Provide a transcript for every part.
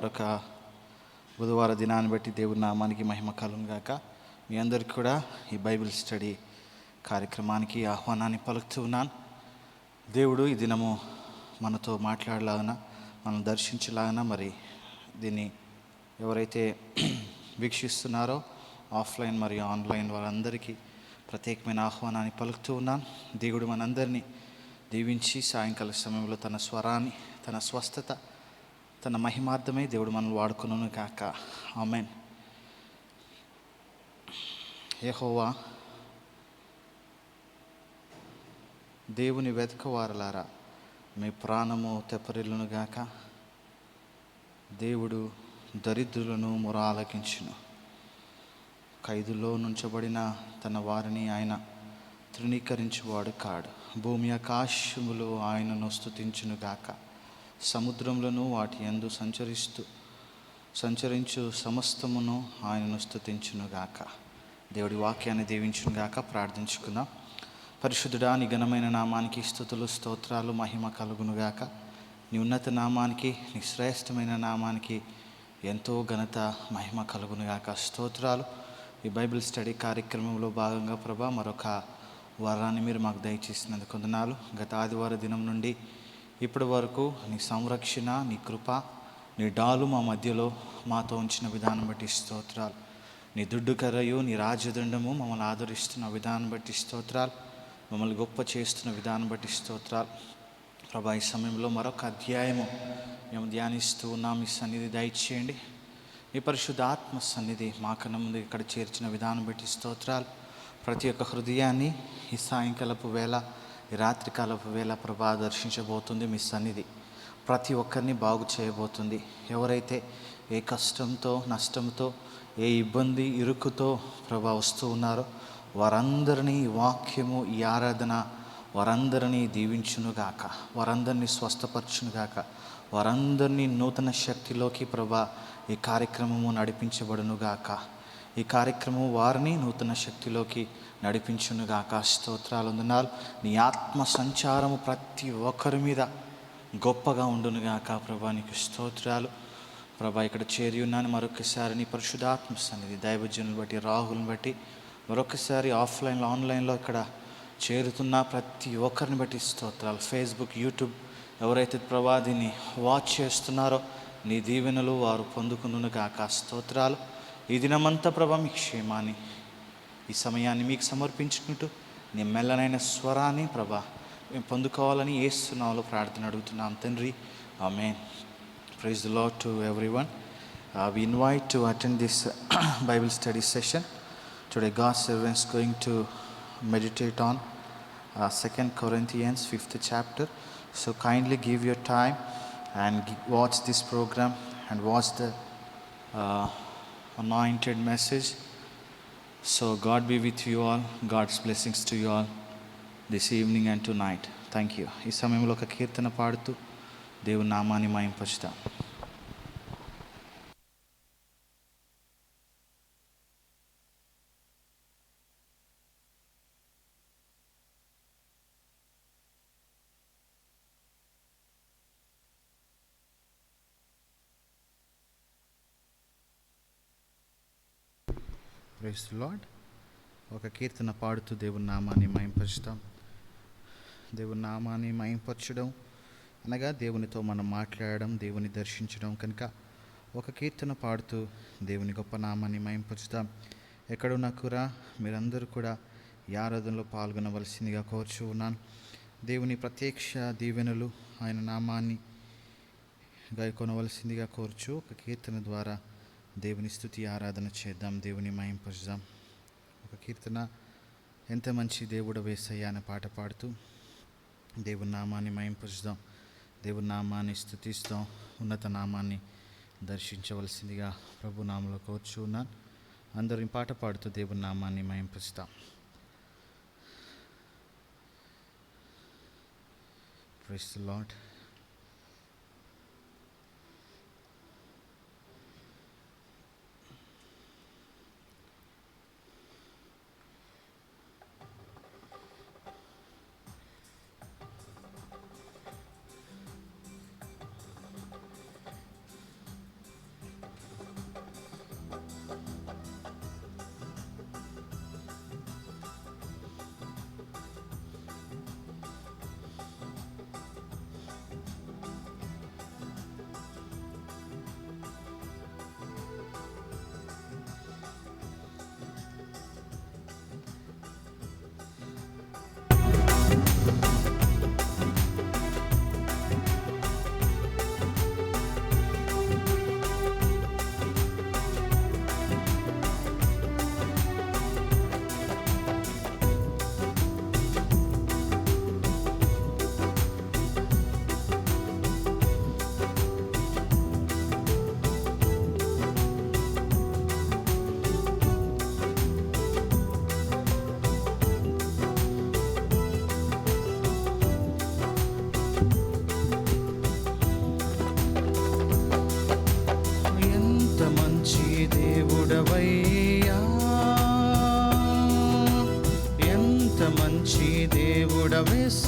మరొక బుధవార దినాన్ని బట్టి దేవుని నామానికి మహిమ కలుగును గాక. మీ అందరికీ కూడా ఈ బైబిల్ స్టడీ కార్యక్రమానికి ఆహ్వానాన్ని పలుకుతూ ఉన్నాను. దేవుడు ఈ దినము మనతో మాట్లాడలాగన, మనం దర్శించలాగన, మరి దీన్ని ఎవరైతే వీక్షిస్తున్నారో ఆఫ్లైన్ మరియు ఆన్లైన్ వారందరికీ ప్రత్యేకమైన ఆహ్వానాన్ని పలుకుతూ ఉన్నాను. దేవుడు మనందరినీ దీవించి సాయంకాల సమయంలో తన స్వరాన్ని, తన స్వస్థత, తన మహిమార్థమై దేవుడు మనల్ని వాడుకొనును గాక. ఆమేన్. యెహోవా, దేవుని వెతకవారలారా మీ ప్రాణము తెప్పరిల్లును గాక. దేవుడు దరిద్రులను మొర ఆలకించును. ఖైదులో నుంచబడిన తన వారిని ఆయన తృణీకరించువాడు కాడు. భూమి ఆకాశములు ఆయనను స్తుతించును గాక. సముద్రములను వాటి యందు సంచరించు సమస్తమును ఆయనను స్తుతించును గాక. దేవుడి వాక్యాన్ని దీవించును గాక. ప్రార్థించుకుందాం. పరిశుద్ధుడా, నీ ఘనమైన నామానికి స్తుతులు స్తోత్రాలు మహిమ కలుగును గాక. నీ ఉన్నత నామానికి, నీ శ్రేష్టమైన నామానికి ఎంతో ఘనత మహిమ కలుగును గాక. స్తోత్రాలు. ఈ బైబిల్ స్టడీ కార్యక్రమంలో భాగంగా ప్రభా మరొక వారాన్ని మీరు మాకు దయచేసినందుకు వందనాలు. గత ఆదివార దినం నుండి ఇప్పటి వరకు నీ సంరక్షణ, నీ కృప, నీ డాలు మా మధ్యలో మాతో ఉంచిన విధానం బట్టి స్తోత్రాలు. నీ దుడ్డు కర్రయు, నీ రాజదండము మమ్మల్ని ఆదరిస్తున్న విధానం బట్టి స్తోత్రాలు. మమ్మల్ని గొప్ప చేస్తున్న విధానం బట్టి స్తోత్రాలు. ప్రభా, ఈ సమయంలో మరొక అధ్యాయము మేము ధ్యానిస్తూ ఉన్నాం. మీ సన్నిధి దయచేయండి. నీ పరిశుద్ధ ఆత్మ సన్నిధి మాకన్నా ముందు ఇక్కడ చేర్చిన విధానం బట్టి స్తోత్రాలు. ప్రతి ఒక్క హృదయాన్ని ఈ సాయంకాలపు వేళ, ఈ రాత్రికాలపు వేళ ప్రభా దర్శించబోతుంది. మీ సన్నిధి ప్రతి ఒక్కరిని బాగు చేయబోతుంది. ఎవరైతే ఏ కష్టంతో, నష్టంతో, ఏ ఇబ్బంది, ఇరుకుతో ప్రభా వస్తూ ఉన్నారో వారందరినీ ఈ వాక్యము, ఈ ఆరాధన వారందరినీ దీవించునుగాక. వారందరినీ స్వస్థపరచునుగాక. వారందరినీ నూతన శక్తిలోకి ప్రభా ఈ కార్యక్రమము నడిపించబడునుగాక. ఈ కార్యక్రమం వారిని నూతన శక్తిలోకి నడిపించునుగాక. స్తోత్రాలు వందనాలు. నీ ఆత్మ సంచారము ప్రతి ఒక్కరి మీద గొప్పగా ఉండునుగాక. ప్రభా నీకు స్తోత్రాలు. ప్రభా, ఇక్కడ చేరి ఉన్నాను మరొకసారి నీ పరిశుద్ధాత్మ సన్నిధి దైవజనులను బట్టి, రాహుల్ని బట్టి, మరొకసారి ఆఫ్లైన్లో ఆన్లైన్లో ఇక్కడ చేరుతున్న ప్రతి ఒక్కరిని బట్టి స్తోత్రాలు. ఫేస్బుక్, యూట్యూబ్ ఎవరైతే ప్రభా దీన్ని వాచ్ చేస్తున్నారో నీ దీవెనలు వారు పొందుకుందునుగాక. స్తోత్రాలు. ఈ దినమంతా ప్రభా మీ క్షేమాన్ని, ఈ సమయాన్ని మీకు సమర్పించుకుంటూ నీ మెల్లనైన స్వరాన్ని ప్రభా మేము పొందుకోవాలని యేసు నామములో ప్రార్థన అడుగుతున్నాం తండ్రి. Amen. Praise the Lord to everyone. We invite to attend this Bible study session. Today God's servant is going to meditate on 2 Corinthians 5th chapter. So kindly give your time and watch this program and watch the anointed message. So God be with you all. God's blessings to you all this evening and tonight. Thank you. ఈ సమయంలో ఒక కీర్తన పాడుతూ దేవుని నామాన్ని మహింపరుస్తాం. Praise the lord. ఒక కీర్తన పాడుతూ దేవుని నామాన్ని మహింపరుస్తాం. దేవుని నామాన్ని మహింపరచడం అనగా దేవునితో మనం మాట్లాడడం, దేవుని దర్శించడం. కనుక ఒక కీర్తన పాడుతూ దేవుని గొప్ప నామాన్ని మహింపరుస్తాం. ఎక్కడున్నా కూడా మీరందరూ కూడా ఈ ఆరాధనలో పాల్గొనవలసిందిగా కోరుచూ ఉన్నాను. దేవుని ప్రత్యక్ష దీవెనలు, ఆయన నామాన్ని గాయకొనవలసిందిగా కోరుచు ఒక కీర్తన ద్వారా దేవుని స్తుతి ఆరాధన చేద్దాం, దేవుని మహింపరుద్దాం. ఒక కీర్తన, ఎంత మంచి దేవుడు యేసయ్యా అనే పాట పాడుతూ దేవుని నామాన్ని మహింపరుద్దాం, దేవుని నామాన్ని స్తుతిస్తాం, ఉన్నత నామాన్ని దర్శించవలసిందిగా ప్రభు నామములో కోరుచు ఉన్నాను. అందరూ ఈ పాట పాడుతూ దేవుని నామాన్ని మహింపరుద్దాం. Praise the Lord.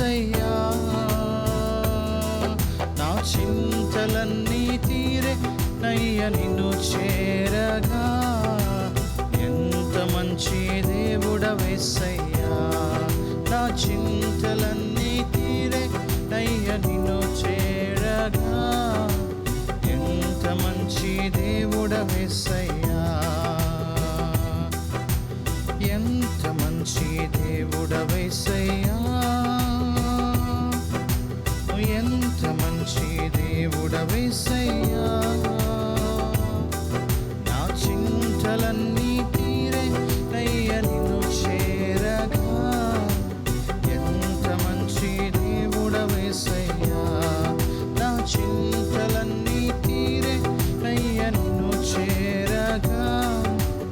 యేసయ్యా, నా చింతలన్నీ తీరే నయ్య నిన్ను చేరగా. ఎంత మంచి దేవుడవేసయ్యా, నా చింతలన్నీ తీరే నయ్య నిన్ను చేరగా. ఎంత మంచి దేవుడవేసయ్యా, ఎంత మంచి దేవుడవేసయ్యా, ఎంత మంచి దేవుడవేసయ్యా. నా చింతలన్నీ తీరే నయ్య నిన్ను చేరగా. ఎంత మంచి దేవుడవేసయ్యా, నా చింతలన్నీ తీరే నయ్య నిన్ను చేరగా.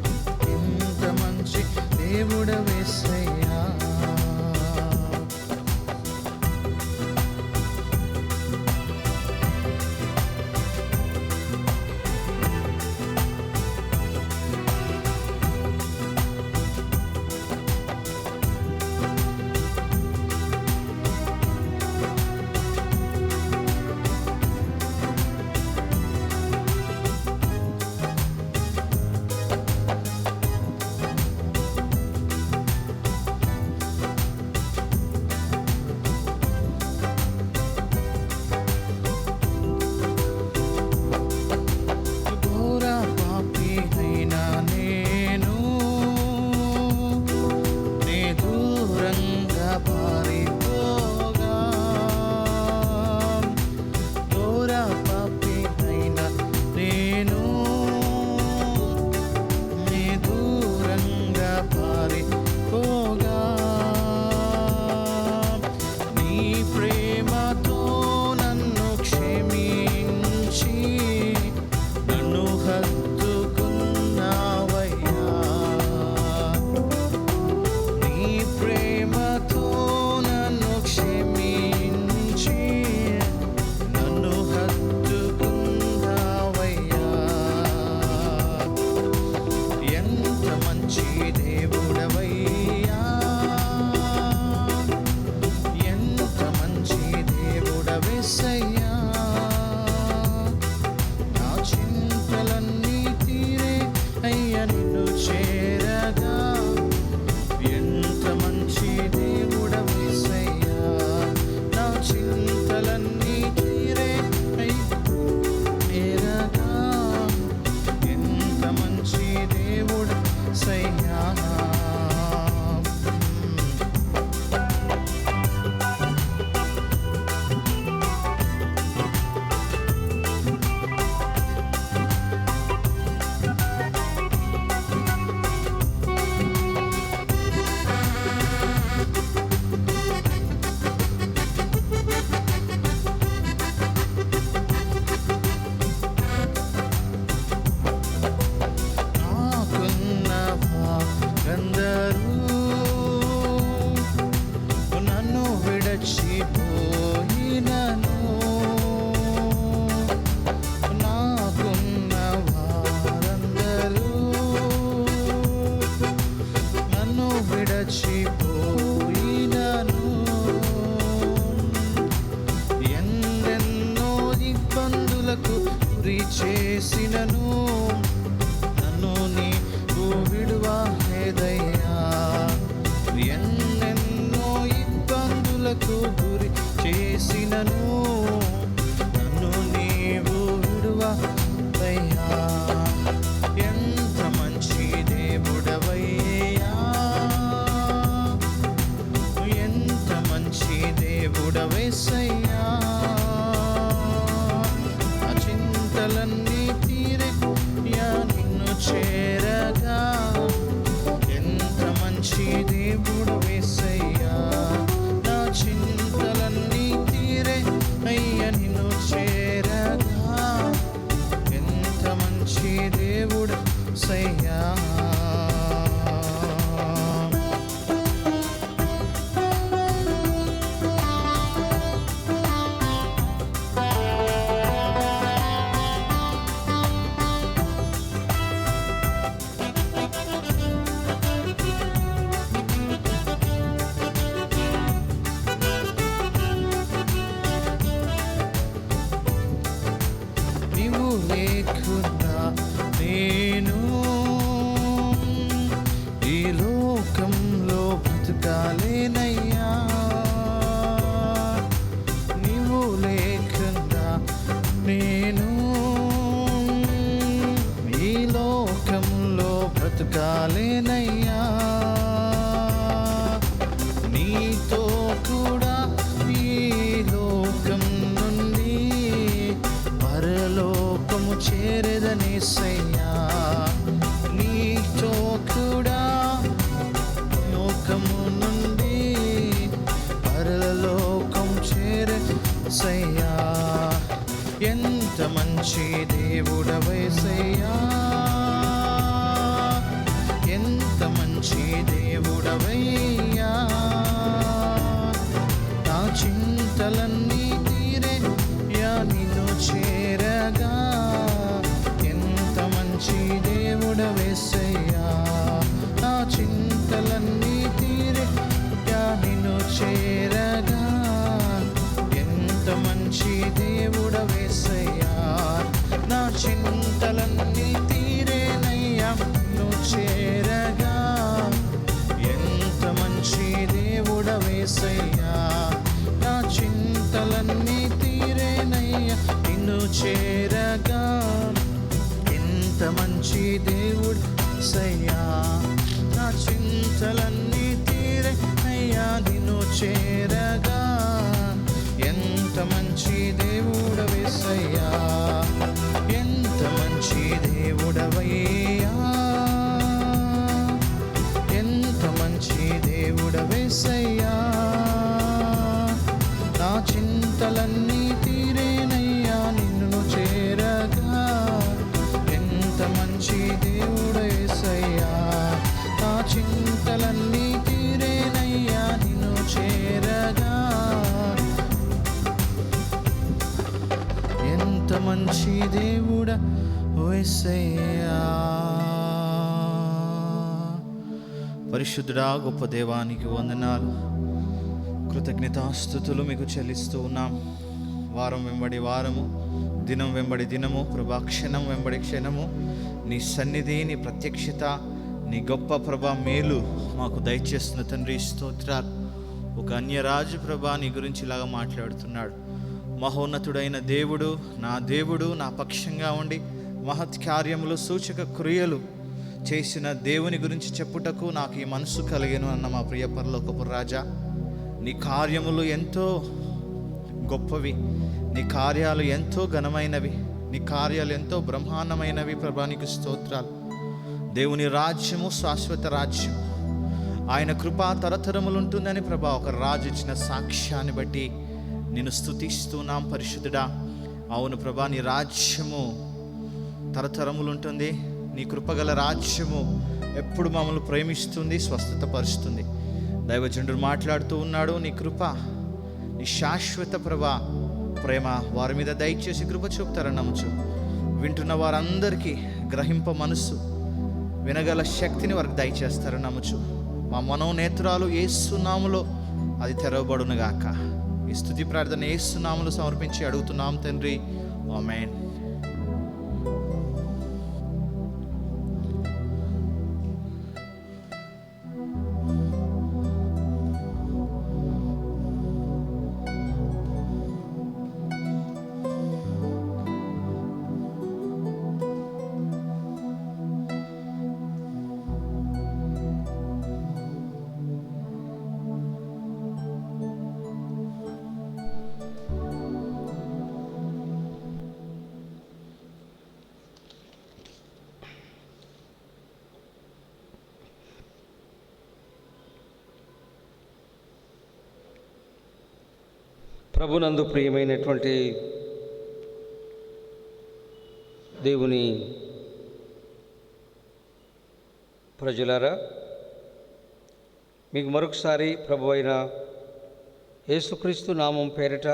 ఎంత మంచి దేవుడవేసయ్యా. చేసినను నన్ను నీవు విడువలేదయ్యా. ఎన్నెన్నో ఇబ్బందులకు గురి చేసినను నన్ను నీవు విడువలేదయ్యా. ఎంత మంచి దేవుడవయ్యా, ఎంత మంచి దేవుడవేసయ్యా. చింతలన్నీ తీరే నిన్ను చేరగా. ఎంత మంచి దేవుడవేసయ్యా, నా చింతలన్నీ తీరే అయ్యా నిన్ను చేరగా. ఎంత మంచి దేవుడవేసయ్యా. లేకుండా నేను ఈ లోకంలో బ్రతకాలేనయ్యా. నీవు లేకుండా నేను ఈ లోకంలో బ్రతకాలేనయ్యా. నీతో కూడా ఈ లోకం నుండి పరలోకము చేరదనేసయ్యా. నీతో కూడా లోకము నుండి పరలోకం చేరసయ్యా. ఎంత మంచి దేవుడవేసయ్యా, ఎంత మంచి దేవుడవయ్యా. నా చింతలన్నీ తీరేయా నిన్ను చేరగా. ఎంత మంచి దేవుడవేసయ్యా. నా చింతలన్నీ తీరేయా నిన్ను చేరగా. ఎంత మంచి దేవుడవేసయ్యా. నా చింతలన్నీ తీరేనయ్యా నిన్ను చేరగా. ఎంత మంచి దేవుడవేసయ్యా. నా చింతలన్నీ తీరేనయ్యా నిన్ను చేరగా. ఎంత మంచి దేవుడవేసయ్యా. నా చింతలన్నీ తీరేనయ్యా నిన్ను చేరగా. ఎంత మంచి దేవుడవేసయ్యా. ఎంత మంచి దేవుడవయ్యా. ఎంత మంచి దేవుడవేసయ్యా. నా చింతలన్నీ తీరేనయ్యా నిన్ను చేరగా. ఎంత మంచి దేవుడవేసయ్యా. నా చింతలన్నీ తీరేనయ్యా నిన్ను చేరగా. ఎంత మంచి దేవుడవేసయ్యా. పరిశుద్ధుడా, గొప్ప దేవానికి వందనాలు, కృతజ్ఞతాస్తుతులు మీకు చెల్లిస్తూ ఉన్నాం. వారం వెంబడి వారము, దినం వెంబడి దినము, ప్రభా క్షణం వెంబడి క్షణము నీ సన్నిధి, నీ ప్రత్యక్షత, నీ గొప్ప ప్రభా మేలు మాకు దయచేస్తున్న తండ్రి స్తోత్రాలు. ఒక అన్యరాజు ప్రభా నీ గురించి ఇలాగా మాట్లాడుతున్నాడు. మహోన్నతుడైన దేవుడు, నా పక్షంగా ఉండి మహత్కార్యములు సూచక క్రియలు చేసిన దేవుని గురించి చెప్పుటకు నాకు ఈ మనసు కలిగెను అన్న మా ప్రియ పరలోకపు రాజా, నీ కార్యములు ఎంతో గొప్పవి, నీ కార్యాలు ఎంతో ఘనమైనవి, నీ కార్యాలు ఎంతో బ్రహ్మాండమైనవి ప్రభా. నీకు స్తోత్రాలు. దేవుని రాజ్యము శాశ్వత రాజ్యము, ఆయన కృప తరతరములు ఉంటుందని ప్రభా ఒక రాజు ఇచ్చిన సాక్ష్యాన్ని బట్టి నిన్ను స్తుతిస్తున్నాం పరిశుద్ధుడా. అవును ప్రభా, నీ రాజ్యము తరతరములు ఉంటుంది. నీ కృపగల రాజ్యము ఎప్పుడు మమ్మల్ని ప్రేమిస్తుంది, స్వస్థత పరుస్తుంది. దైవజనుడు మాట్లాడుతూ ఉన్నాడు, నీ కృప, నీ శాశ్వత ప్రభా ప్రేమ వారి మీద దయచేసి కృప చూపుతారని నమ్ముచు. వింటున్న వారందరికీ గ్రహింప మనస్సు, వినగల శక్తిని వారికి దయచేస్తారని నమ్ముచు. మా మనోనేత్రాలు యేసు నామములో అది తెరవబడునుగాక. ఈ స్తుతి ప్రార్థన యేసు నామములో సమర్పించి అడుగుతున్నాం తండ్రి, ఆమేన్. ప్రభునందు ప్రియమైనటువంటి దేవుని ప్రజలారా, మీకు మరొకసారి ప్రభు అయిన యేసుక్రీస్తు నామం పేరిట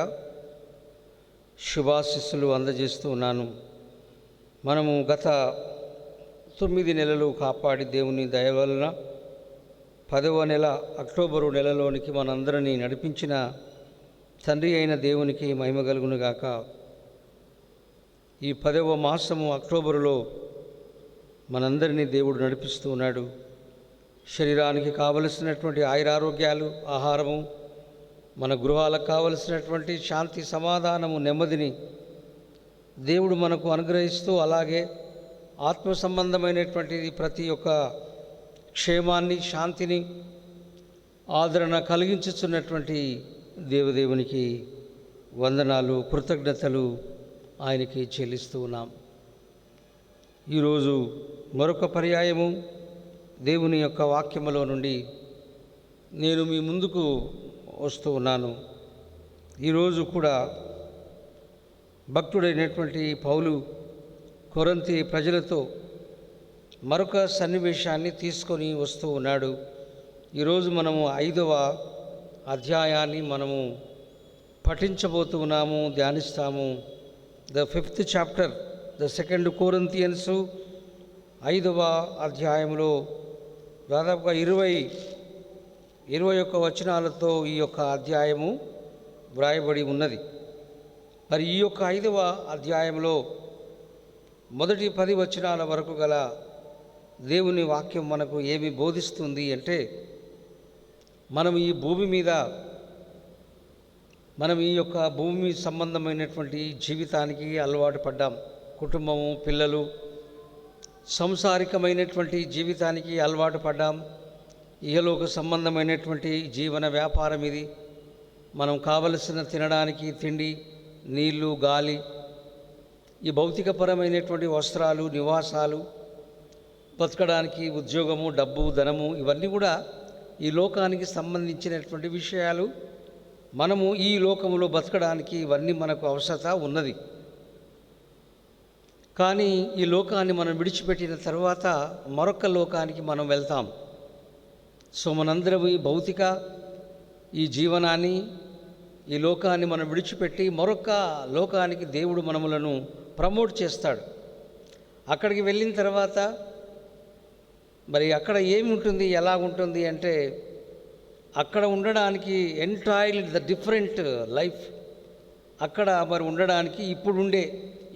శుభాశీస్సులు అందజేస్తూ ఉన్నాను. మనము గత 9 నెలలు కాపాడి దేవుని దయ వలన 10వ నెల అక్టోబరు నెలలోనికి మనందరినీ నడిపించిన తండ్రి అయిన దేవునికి మహిమ కలుగునుగాక. ఈ 10వ మాసము అక్టోబరులో మనందరినీ దేవుడు నడిపిస్తూ ఉన్నాడు. శరీరానికి కావలసినటువంటి ఆయురారోగ్యాలు, ఆహారము, మన గృహాలకు కావలసినటువంటి శాంతి, సమాధానము, నెమ్మదిని దేవుడు మనకు అనుగ్రహిస్తూ, అలాగే ఆత్మ సంబంధమైనటువంటి ప్రతి ఒక్క క్షేమాన్ని, శాంతిని, ఆదరణ కలిగించుతున్నటువంటి దేవదేవునికి వందనాలు, కృతజ్ఞతలు ఆయనకి చెల్లిస్తూ ఉన్నాం. ఈరోజు మరొక పర్యాయము దేవుని యొక్క వాక్యములో నుండి నేను మీ ముందుకు వస్తూ ఉన్నాను. ఈరోజు కూడా భక్తుడైనటువంటి పౌలు కొరింథీ ప్రజలతో మరొక సన్నివేశాన్ని తీసుకొని వస్తూ ఉన్నాడు. ఈరోజు మనము 5వ అధ్యాయాన్ని మనము పఠించబోతూ ఉన్నాము, ధ్యానిస్తాము. The 5th chapter, the 2 Corinthians 5వ అధ్యాయంలో దాదాపుగా 21 వచనాలతో ఈ యొక్క అధ్యాయము వ్రాయబడి ఉన్నది. మరి ఈ యొక్క 5వ అధ్యాయంలో మొదటి 10 వచనాల వరకు గల దేవుని వాక్యం మనకు ఏమి బోధిస్తుంది అంటే, మనం ఈ భూమి మీద, మనం ఈ యొక్క భూమి సంబంధమైనటువంటి జీవితానికి అలవాటు పడ్డాం. కుటుంబము, పిల్లలు, సంసారికమైనటువంటి జీవితానికి అలవాటు పడ్డాం. ఇహలోక సంబంధమైనటువంటి జీవన వ్యాపారం ఇది. మనం కావలసిన తినడానికి తిండి, నీళ్లు, గాలి, ఈ భౌతికపరమైనటువంటి వస్త్రాలు, నివాసాలు, బతకడానికి ఉద్యోగము, డబ్బు, ధనము, ఇవన్నీ కూడా ఈ లోకానికి సంబంధించినటువంటి విషయాలు. మనము ఈ లోకములో బతకడానికి ఇవన్నీ మనకు అవసరత ఉన్నది. కానీ ఈ లోకాన్ని మనం విడిచిపెట్టిన తర్వాత మరొక లోకానికి మనం వెళ్తాం. సో మనందరం ఈ భౌతిక ఈ జీవనాన్ని, ఈ లోకాన్ని మనం విడిచిపెట్టి మరొక లోకానికి దేవుడు మనములను ప్రమోట్ చేస్తాడు. అక్కడికి వెళ్ళిన తర్వాత మరి అక్కడ ఏమి ఉంటుంది, ఎలా ఉంటుంది అంటే, అక్కడ ఉండడానికి ఎంటైర్లీ ద డిఫరెంట్ లైఫ్. అక్కడ మరి ఉండడానికి ఇప్పుడుండే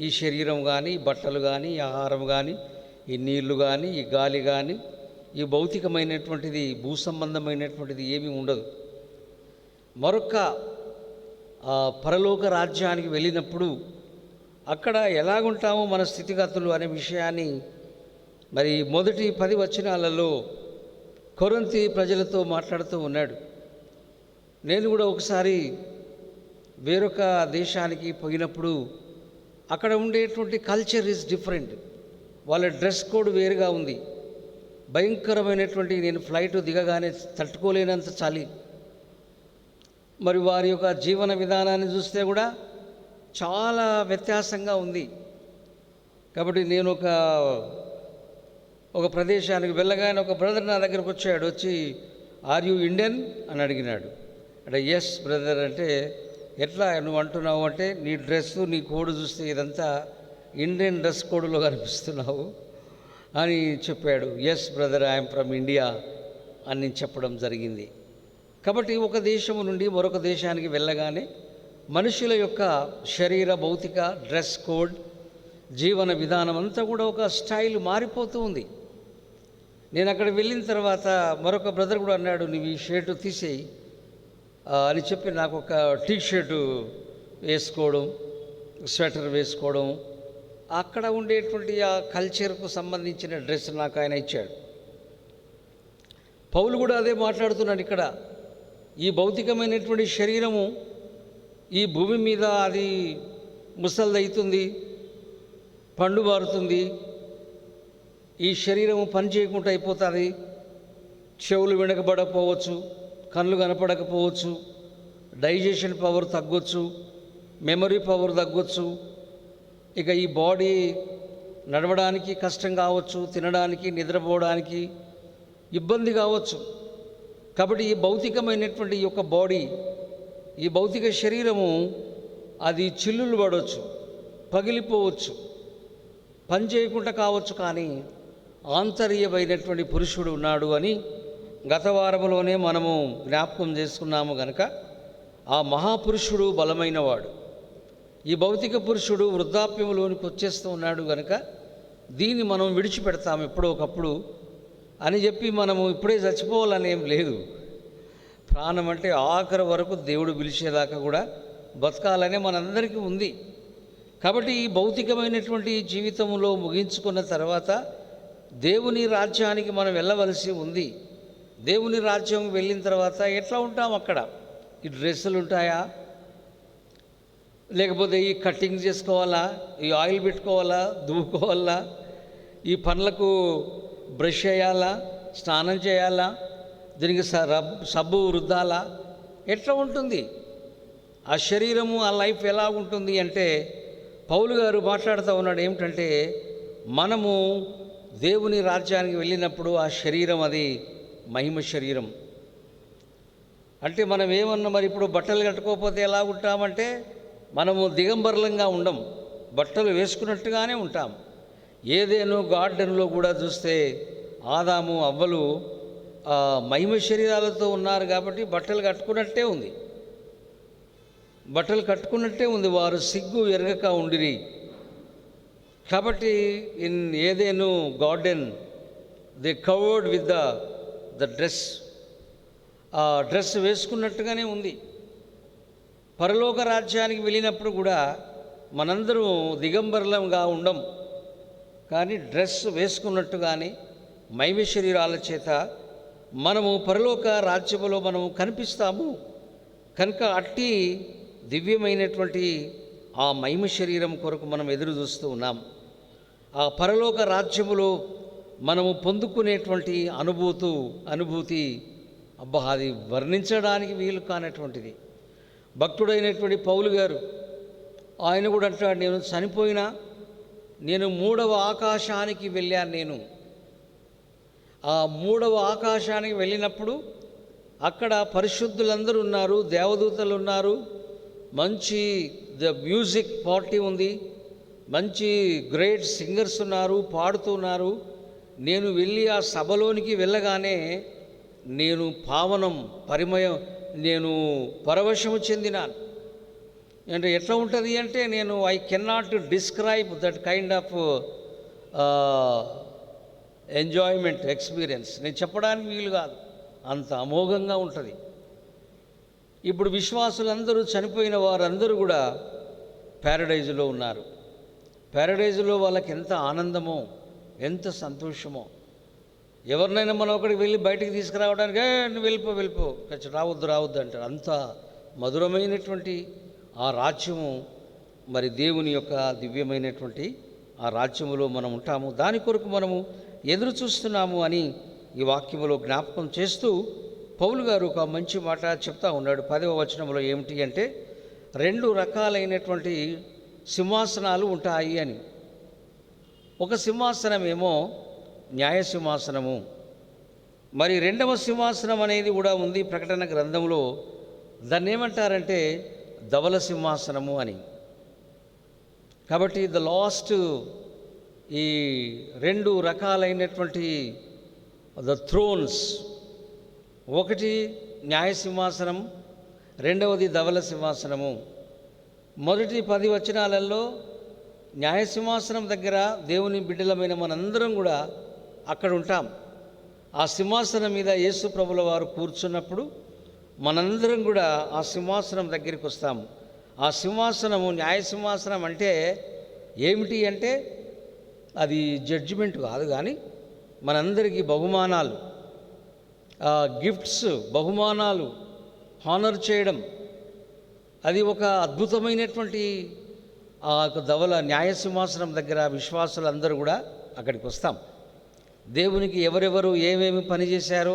ఈ శరీరం కానీ, బట్టలు కానీ, ఆహారం కానీ, ఈ నీళ్లు కానీ, ఈ గాలి కానీ, ఈ భౌతికమైనటువంటిది, భూ సంబంధమైనటువంటిది ఏమీ ఉండదు. మరొక పరలోక రాజ్యానికి వెళ్ళినప్పుడు అక్కడ ఎలాగుంటామో మన స్థితిగతులు అనే విషయాన్ని మరి మొదటి 10 వచనాలలో కొరింథీ ప్రజలతో మాట్లాడుతూ ఉన్నాడు. నేను కూడా ఒకసారి వేరొక దేశానికి పోయినప్పుడు అక్కడ ఉండేటువంటి కల్చర్ ఈజ్ డిఫరెంట్. వాళ్ళ డ్రెస్ కోడ్ వేరుగా ఉంది. భయంకరమైనటువంటి, నేను ఫ్లైట్ దిగగానే తట్టుకోలేనంత చలి. మరి వారి యొక్క జీవన విధానాన్ని చూస్తే కూడా చాలా వ్యత్యాసంగా ఉంది. కాబట్టి నేను ఒక ప్రదేశానికి వెళ్ళగానే ఒక బ్రదర్ నా దగ్గరకు వచ్చి ఆర్ యూ ఇండియన్ అని అడిగినాడు. అంటే ఎస్ బ్రదర్ అంటే, ఎట్లా నువ్వు అంటున్నావు అంటే, నీ డ్రెస్సు, నీ కోడ్ చూస్తే ఇదంతా ఇండియన్ డ్రెస్ కోడ్లో కనిపిస్తున్నావు అని చెప్పాడు. Yes brother, I'm from India అని నేను చెప్పడం జరిగింది. కాబట్టి ఒక దేశం నుండి మరొక దేశానికి వెళ్ళగానే మనుషుల యొక్క శరీర భౌతిక డ్రెస్ కోడ్, జీవన విధానం అంతా కూడా ఒక స్టైల్ మారిపోతూ ఉంది. నేను అక్కడ వెళ్ళిన తర్వాత మరొక బ్రదర్ కూడా అన్నాడు, నువ్వు ఈ షర్టు తీసేయి అని చెప్పి నాకు ఒక టీషర్టు వేసుకోవడం, స్వెటర్ వేసుకోవడం, అక్కడ ఉండేటువంటి ఆ కల్చర్కు సంబంధించిన డ్రెస్ నాకు ఆయన ఇచ్చాడు. పౌలు కూడా అదే మాట్లాడుతున్నాడు ఇక్కడ. ఈ భౌతికమైనటువంటి శరీరము ఈ భూమి మీద అది ముసలిదవుతుంది, పండుబారుతుంది. ఈ శరీరము పని చేయకుండా అయిపోతుంది. చెవులు వినకబడకపోవచ్చు, కళ్ళు కనపడకపోవచ్చు, డైజెషన్ పవర్ తగ్గొచ్చు, మెమరీ పవర్ తగ్గొచ్చు. ఇక ఈ బాడీ నడవడానికి కష్టం కావచ్చు, తినడానికి, నిద్రపోవడానికి ఇబ్బంది కావచ్చు. కాబట్టి ఈ భౌతికమైనటువంటి ఈ యొక్క బాడీ, ఈ భౌతిక శరీరము అది చిల్లులు పడవచ్చు, పగిలిపోవచ్చు, పని చేయకుండా కావచ్చు. కానీ ఆంతర్యమైనటువంటి పురుషుడు ఉన్నాడు అని గత వారంలోనే మనము జ్ఞాపకం చేసుకున్నాము. గనక ఆ మహాపురుషుడు బలమైనవాడు. ఈ భౌతిక పురుషుడు వృద్ధాప్యంలోనికి వచ్చేస్తూ ఉన్నాడు కనుక దీన్ని మనం విడిచిపెడతాం ఎప్పుడో ఒకప్పుడు అని చెప్పి మనము ఇప్పుడే చచ్చిపోవాలనేం లేదు. ప్రాణం అంటే ఆఖరి వరకు దేవుడు పిలిచేదాకా కూడా బతకాలనే మనందరికీ ఉంది. కాబట్టి ఈ భౌతికమైనటువంటి జీవితంలో ముగించుకున్న తర్వాత దేవుని రాజ్యానికి మనం వెళ్ళవలసి ఉంది. దేవుని రాజ్యం వెళ్ళిన తర్వాత ఎట్లా ఉంటాం అక్కడ? ఈ డ్రెస్సులు ఉంటాయా, లేకపోతే ఈ కటింగ్ చేసుకోవాలా, ఈ ఆయిల్ పెట్టుకోవాలా, దువ్వుకోవాలా, ఈ పండ్లకు బ్రష్ చేయాలా, స్నానం చేయాలా, దీనికి సబ్బు రుద్దాలా, ఎట్లా ఉంటుంది ఆ శరీరము, ఆ లైఫ్ ఎలా ఉంటుంది అంటే పౌలు గారు మాట్లాడుతూ ఉన్నాడు ఏమిటంటే మనము దేవుని రాజ్యానికి వెళ్ళినప్పుడు ఆ శరీరం అది మహిమ శరీరం. అంటే మనం ఏమన్నా మరి ఇప్పుడు బట్టలు కట్టుకోకపోతే ఎలా ఉంటామంటే మనము దిగంబర్లంగా ఉండం, బట్టలు వేసుకున్నట్టుగానే ఉంటాం. ఏదేనో గార్డెన్లో కూడా చూస్తే ఆదాము అవ్వలు మహిమ శరీరాలతో ఉన్నారు కాబట్టి బట్టలు కట్టుకున్నట్టే ఉంది, బట్టలు కట్టుకున్నట్టే ఉంది. వారు సిగ్గు ఎరగక ఉండిరి. కాబట్టి in Eden garden they covered with the dress, ఆ డ్రెస్ వేసుకున్నట్టుగానే ఉంది. పరలోక రాజ్యానికి వెళ్ళినప్పుడు కూడా మనందరం దిగంబరులంగా ఉండం, కానీ డ్రెస్ వేసుకున్నట్టుగానే మహిమ శరీరాల చేత మనము పరలోక రాజ్యములో మనము కనిపిస్తాము. కనుక అట్టి దివ్యమైనటువంటి ఆ మహిమ శరీరం కొరకు మనం ఎదురు చూస్తూ ఉన్నాం. ఆ పరలోక రాజ్యములో మనము పొందుకునేటువంటి అనుభూతి అబ్బా, అది వర్ణించడానికి వీలు కానటువంటిది. భక్తుడైనటువంటి పౌలు గారు ఆయన కూడా అంటాడు, నేను చనిపోయినా నేను 3వ ఆకాశానికి వెళ్ళాను. ఆ 3వ ఆకాశానికి వెళ్ళినప్పుడు అక్కడ పరిశుద్ధులందరూ ఉన్నారు, దేవదూతలు ఉన్నారు, మంచి మ్యూజిక్ పార్టీ ఉంది, మంచి గ్రేట్ సింగర్స్ ఉన్నారు, పాడుతున్నారు. నేను వెళ్ళి ఆ సభలోనికి వెళ్ళగానే నేను నేను పరవశము చెందినాను. అంటే ఎట్లా ఉంటుంది అంటే నేను I cannot describe that kind of enjoyment experience. నేను చెప్పడానికి వీలు కాదు, అంత అమోఘంగా ఉంటుంది. ఇప్పుడు విశ్వాసులందరూ చనిపోయిన వారందరూ కూడా ప్యారడైజులో ఉన్నారు. ప్యారడైజులో వాళ్ళకి ఎంత ఆనందమో, ఎంత సంతోషమో. ఎవరినైనా మనం ఒకడికి వెళ్ళి బయటికి తీసుకురావడానికి నువ్వు వెళ్ళిపో కొంచెం రావద్దు అంటారు. అంత మధురమైనటువంటి ఆ రాజ్యము, మరి దేవుని యొక్క దివ్యమైనటువంటి ఆ రాజ్యములో మనం ఉంటాము. దాని కొరకు మనము ఎదురు చూస్తున్నాము అని ఈ వాక్యములో జ్ఞాపకం చేస్తూ పౌలు గారు ఒక మంచి మాట చెప్తా ఉన్నాడు 10వ వచనంలో. ఏమిటి అంటే 2 రకాలైనటువంటి సింహాసనాలు ఉంటాయి అని. ఒక సింహాసనమేమో న్యాయ సింహాసనము, మరి 2వ సింహాసనం అనేది కూడా ఉంది ప్రకటన గ్రంథంలో. దాన్ని ఏమంటారంటే ధవల సింహాసనము అని. కాబట్టి ఈ 2 రకాలైనటువంటి థ్రోన్స్, ఒకటి న్యాయ సింహాసనం, 2వది ధవల సింహాసనము. మొదటి 10 వచనాలలో న్యాయ సింహాసనం దగ్గర దేవుని బిడ్డలమైన మనందరం కూడా అక్కడ ఉంటాం. ఆ సింహాసనం మీద యేసు ప్రభుల వారు కూర్చున్నప్పుడు మనందరం కూడా ఆ సింహాసనం దగ్గరికి వస్తాము. ఆ సింహాసనము న్యాయ సింహాసనం అంటే ఏమిటి అంటే అది జడ్జిమెంట్ కాదు, కానీ మనందరికీ బహుమానాలు, గిఫ్ట్స్, బహుమానాలు హానర్ చేయడం, అది ఒక అద్భుతమైనటువంటి ఆ ధవల న్యాయ సింహాసనం దగ్గర విశ్వాసులందరూ కూడా అక్కడికి వస్తాం. దేవునికి ఎవరెవరు ఏమేమి పని చేశారో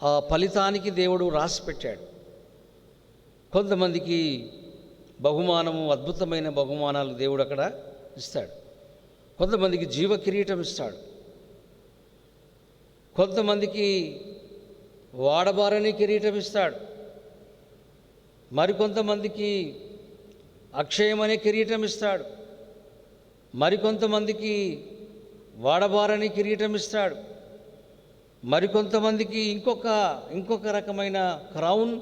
ఆ ఫలితానికి దేవుడు రాసి పెట్టాడు. కొంతమందికి బహుమానము, అద్భుతమైన బహుమానాలు దేవుడు అక్కడ ఇస్తాడు. కొంతమందికి జీవ కిరీటం ఇస్తాడు. కొంతమందికి వాడబారని కిరీటం ఇస్తాడు. మరికొంతమందికి అక్షయమనే కిరీటం ఇస్తాడు. మరికొంతమందికి వాడబారని కిరీటం ఇస్తాడు. మరికొంతమందికి ఇంకొక రకమైన క్రౌన్.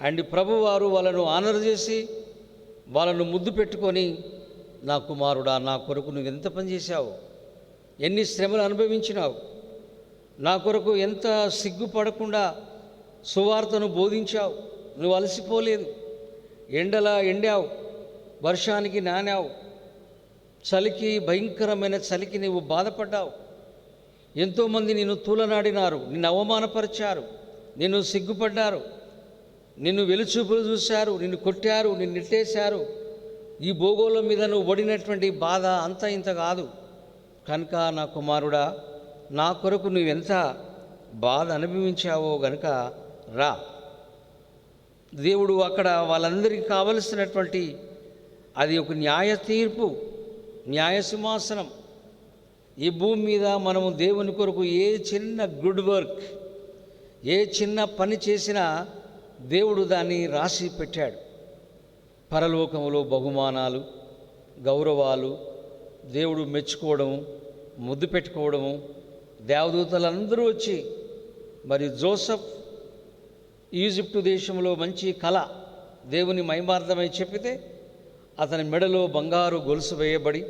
అండ్ ప్రభువారు వాళ్ళను ఆనర్ చేసి వాళ్ళను ముద్దు పెట్టుకొని, నా కుమారుడా, నా కొరకు నువ్వు ఎంత పని చేశావు, ఎన్ని శ్రమలు అనుభవించినావు, నా కొరకు ఎంత సిగ్గుపడకుండా సువార్తను బోధించావు, నువ్వు అలసిపోలేదు, ఎండలా ఎండావు, వర్షానికి నానావు, చలికి భయంకరమైన చలికి నీవు బాధపడ్డావు, ఎంతోమంది నిన్ను తూలనాడినారు, నిన్ను అవమానపరిచారు, నిన్ను సిగ్గుపడ్డారు, నిన్ను వెలుచూపులు చూశారు, నిన్ను కొట్టారు, నిన్ను నెట్టేశారు. ఈ భూగోళం మీద నువ్వు పడినటువంటి బాధ అంత ఇంత కాదు. కనుక నా కుమారుడా, నా కొరకు నువ్వెంత బాధ అనుభవించావో గనుక రా. దేవుడు అక్కడ వాళ్ళందరికీ కావలసినటువంటి అది ఒక న్యాయ తీర్పు, న్యాయ సింహాసనం. ఈ భూమి మీద మనము దేవుని కొరకు ఏ చిన్న గుడ్ వర్క్, ఏ చిన్న పని చేసినా దేవుడు దాన్ని రాసి పెట్టాడు. పరలోకములో బహుమానాలు, గౌరవాలు, దేవుడు మెచ్చుకోవడము, ముద్దు పెట్టుకోవడము, దేవదూతలందరూ వచ్చి, మరి జోసెఫ్ ఈజిప్టు దేశంలో మంచి కళ దేవుని మహిమార్థమై చెప్పితే అతని మెడలో బంగారు గొలుసు వేయబడి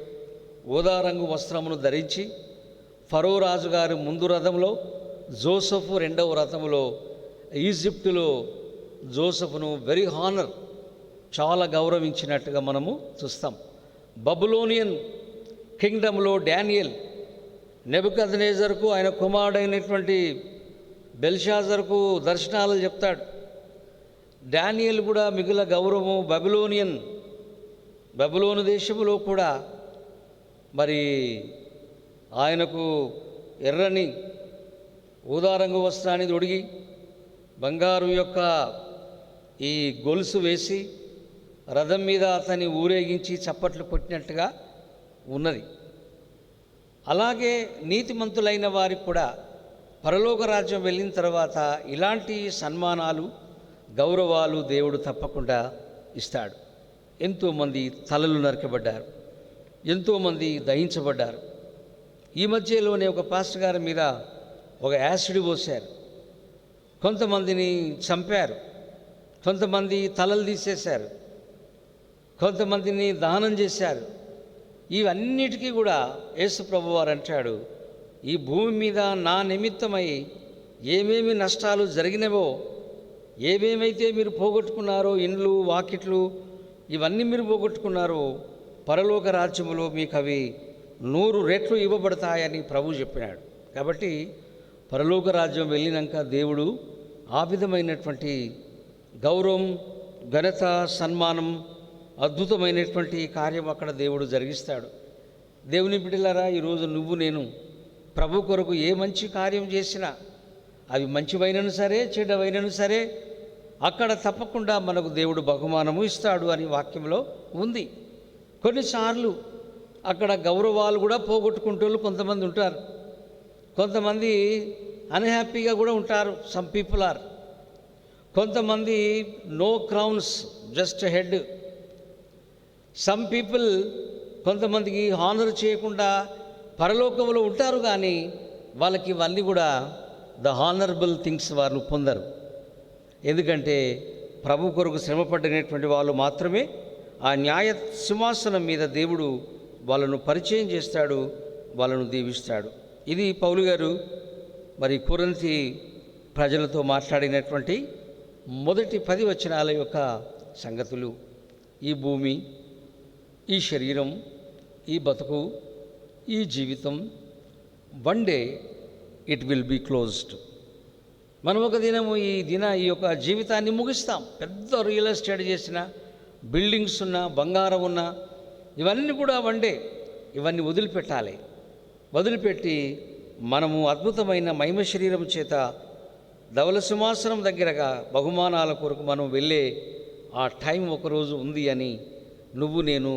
ఊదా రంగు వస్త్రమును ధరించి ఫరో రాజుగారి ముందు రథంలో, జోసెఫ్ రెండవ రథములో, ఈజిప్టులో జోసెఫ్ను వెరీ హానర్, చాలా గౌరవించినట్టుగా మనము చూస్తాం. బబులోనియన్ కింగ్డమ్లో డానియల్ నెబుకద్నెజరుకు ఆయన కుమారుడైనటువంటి బెల్షాజర్కు దర్శనాలు చెప్తాడు. డానియల్ కూడా మిగిలిన గౌరవము బబులోను దేశంలో కూడా మరి ఆయనకు ఎర్రని ఊదారంగు వస్త్రాన్ని తొడిగి బంగారు యొక్క ఈ గొలుసు వేసి రథం మీద అతన్ని ఊరేగించి చప్పట్లు కొట్టినట్టుగా ఉన్నది. అలాగే నీతిమంతులైన వారికి కూడా పరలోక రాజ్యం వెళ్ళిన తర్వాత ఇలాంటి సన్మానాలు, గౌరవాలు దేవుడు తప్పకుండా ఇస్తాడు. ఎంతోమంది తలలు నరకబడ్డారు, ఎంతోమంది దహించబడ్డారు. ఈ మధ్యలోనే ఒక పాస్టర్ గారి మీద ఒక యాసిడ్ పోశారు, కొంతమందిని చంపారు, కొంతమంది తలలు తీసేశారు, కొంతమందిని దానం చేశారు. ఇవన్నిటికీ కూడా యేసు ప్రభువారు అంటాడు, ఈ భూమి మీద నా నిమిత్తమై ఏమేమి నష్టాలు జరిగినవో, ఏమేమైతే మీరు పోగొట్టుకున్నారో, ఇండ్లు వాకిట్లు ఇవన్నీ మీరు పోగొట్టుకున్నారో, పరలోక రాజ్యములో మీకు అవి 100 రెట్లు ఇవ్వబడతాయని ప్రభు చెప్పినాడు. కాబట్టి పరలోక రాజ్యం వెళ్ళినాక దేవుడు ఆ విధమైనటువంటి గౌరవం, ఘనత, సన్మానం, అద్భుతమైనటువంటి కార్యం అక్కడ దేవుడు జరిగిస్తాడు. దేవుని బిడ్డలారా, ఈరోజు నువ్వు నేను ప్రభు కొరకు ఏ మంచి కార్యం చేసినా, అవి మంచివైనను సరే చెడ్డవైనను సరే, అక్కడ తప్పకుండా మనకు దేవుడు బహుమానము ఇస్తాడు అని వాక్యంలో ఉంది. కొన్నిసార్లు అక్కడ గౌరవాలు కూడా పోగొట్టుకుంటూ కొంతమంది ఉంటారు, కొంతమంది అన్హ్యాపీగా కూడా ఉంటారు. సమ్ పీపుల్ ఆర్, కొంతమంది no crowns, just head. Some people కొంతమందికి హానర్ చేయకుండా పరలోకంలో ఉంటారు, కానీ వాళ్ళకి ఇవన్నీ కూడా ద హానరబుల్ థింగ్స్ వాళ్ళు పొందరు. ఎందుకంటే ప్రభు కొరకు శ్రమపడినటువంటి వాళ్ళు మాత్రమే ఆ న్యాయ సింహాసనం మీద దేవుడు వాళ్ళను పరిచయం చేస్తాడు, వాళ్ళను దీవిస్తాడు. ఇది పౌలు గారు మరి కొరింథీ ప్రజలతో మాట్లాడినటువంటి మొదటి 10 వచనాల యొక్క సంగతులు. ఈ భూమి, ఈ శరీరం, ఈ బతుకు, ఈ జీవితం, one day it will be closed. మనం ఒక దినము ఈ యొక్క జీవితాన్ని ముగిస్తాం. పెద్ద రియల్ ఎస్టేట్ చేసిన, బిల్డింగ్స్ ఉన్నా, బంగారం ఉన్నా, ఇవన్నీ కూడా వన్ డే ఇవన్నీ వదిలిపెట్టాలి. వదిలిపెట్టి మనము అద్భుతమైన మహిమ శరీరం చేత ధవల సింహాసనం దగ్గరగా బహుమానాల కొరకు మనం వెళ్ళే ఆ టైం ఒకరోజు ఉంది అని నువ్వు నేను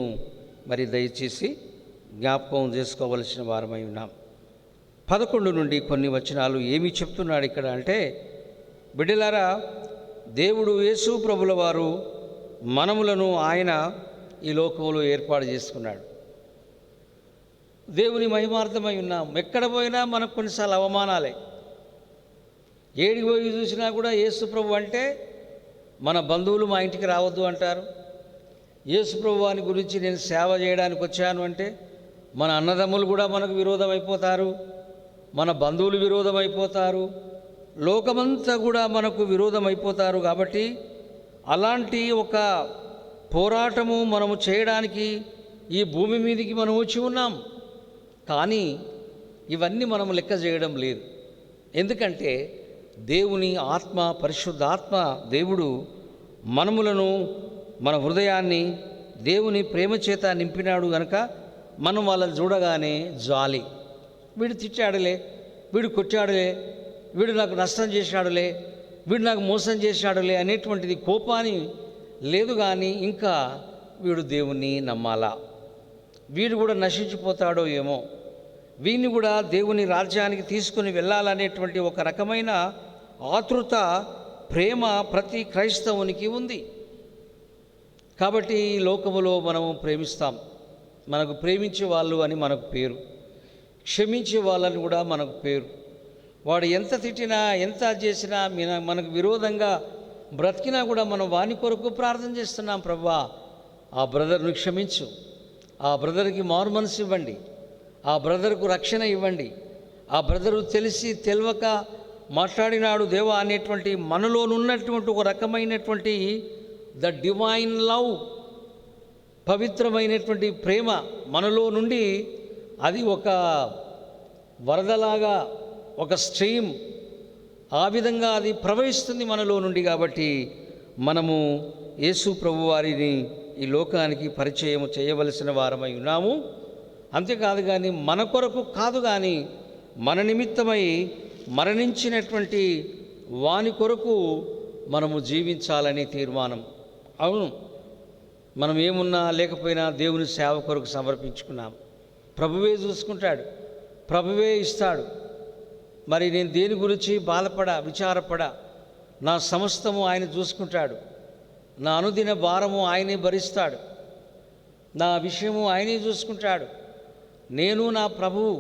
మరి దయచేసి జ్ఞాపకం చేసుకోవలసిన వారమై ఉన్నాం. 11 నుండి కొన్ని వచనాలు ఏమి చెప్తున్నాడు ఇక్కడ అంటే, బిడ్డలారా, దేవుడు యేసు ప్రభుల వారు మనములను ఆయన ఈ లోకంలో ఏర్పాటు చేసుకున్నాడు. దేవుని మహిమార్థమై ఉన్నాం. ఎక్కడ పోయినా మనకు కొన్నిసార్లు అవమానాలే. ఏడికి పోయి చూసినా కూడా యేసు ప్రభు అంటే మన బంధువులు మా ఇంటికి రావద్దు అంటారు. యేసు ప్రభువాని గురించి నేను సేవ చేయడానికి వచ్చాను అంటే మన అన్నదమ్ములు కూడా మనకు విరోధం అయిపోతారు, మన బంధువులు విరోధం అయిపోతారు, లోకమంతా కూడా మనకు విరోధం అయిపోతారు. కాబట్టి అలాంటి ఒక పోరాటము మనము చేయడానికి ఈ భూమి మీదకి మనం వచ్చి ఉన్నాం. కానీ ఇవన్నీ మనం లెక్క చేయడం లేదు. ఎందుకంటే దేవుని ఆత్మ, పరిశుద్ధాత్మ దేవుడు మనములను, మన హృదయాన్ని దేవుని ప్రేమ చేత నింపినాడు గనక మనం వాళ్ళని చూడగానే జాలి, వీడు తిట్టాడులే, వీడు కొట్టాడులే, వీడు నాకు నష్టం చేశాడులే, వీడు నాకు మోసం చేశాడులే అనేటువంటిది కోపాన్ని లేదు. కానీ ఇంకా వీడు దేవుణ్ణి నమ్మాలా, వీడు కూడా నశించిపోతాడో ఏమో, వీడిని కూడా దేవుని రాజ్యానికి తీసుకుని వెళ్ళాలనేటువంటి ఒక రకమైన ఆతృత, ప్రేమ ప్రతి క్రైస్తవునికి ఉంది. కాబట్టి ఈ లోకములో మనము ప్రేమిస్తాం, మనకు ప్రేమించే వాళ్ళు అని మనకు పేరు, క్షమించే వాళ్ళని కూడా మనకు పేరు. వాడు ఎంత తిట్టినా, ఎంత చేసినా, మనకు విరోధంగా బ్రతికినా కూడా మనం వాని కొరకు ప్రార్థన చేస్తున్నాం. ప్రభువా, ఆ బ్రదర్ను క్షమించు, ఆ బ్రదర్కి మారు మనసు ఇవ్వండి, ఆ బ్రదర్కు రక్షణ ఇవ్వండి, ఆ బ్రదరు తెలిసి తెలియక మాట్లాడినాడు దేవా అనేటువంటి మనలోనున్నటువంటి ఒక రకమైనటువంటి ద డివైన్ లవ్, పవిత్రమైనటువంటి ప్రేమ మనలో నుండి అది ఒక వరదలాగా, ఒక స్ట్రీమ్, ఆ విధంగా అది ప్రవహిస్తుంది మనలో నుండి. కాబట్టి మనము యేసు ప్రభు వారిని ఈ లోకానికి పరిచయం చేయవలసిన వారమై ఉన్నాము. అంతేకాదు కానీ మన కొరకు కాదు, కానీ మన నిమిత్తమై మరణించినటువంటి వాని కొరకు మనము జీవించాలని తీర్మానం. అవును, మనం ఏమున్నా లేకపోయినా దేవుని సేవ కొరకు సమర్పించుకున్నాం. ప్రభువే చూసుకుంటాడు, ప్రభువే ఇస్తాడు. మరి నేను దేని గురించి విచారపడా, నా సమస్తము ఆయన చూసుకుంటాడు, నా అనుదిన భారము ఆయనే భరిస్తాడు, నా విషయము ఆయనే చూసుకుంటాడు. నేను, నా ప్రభువు.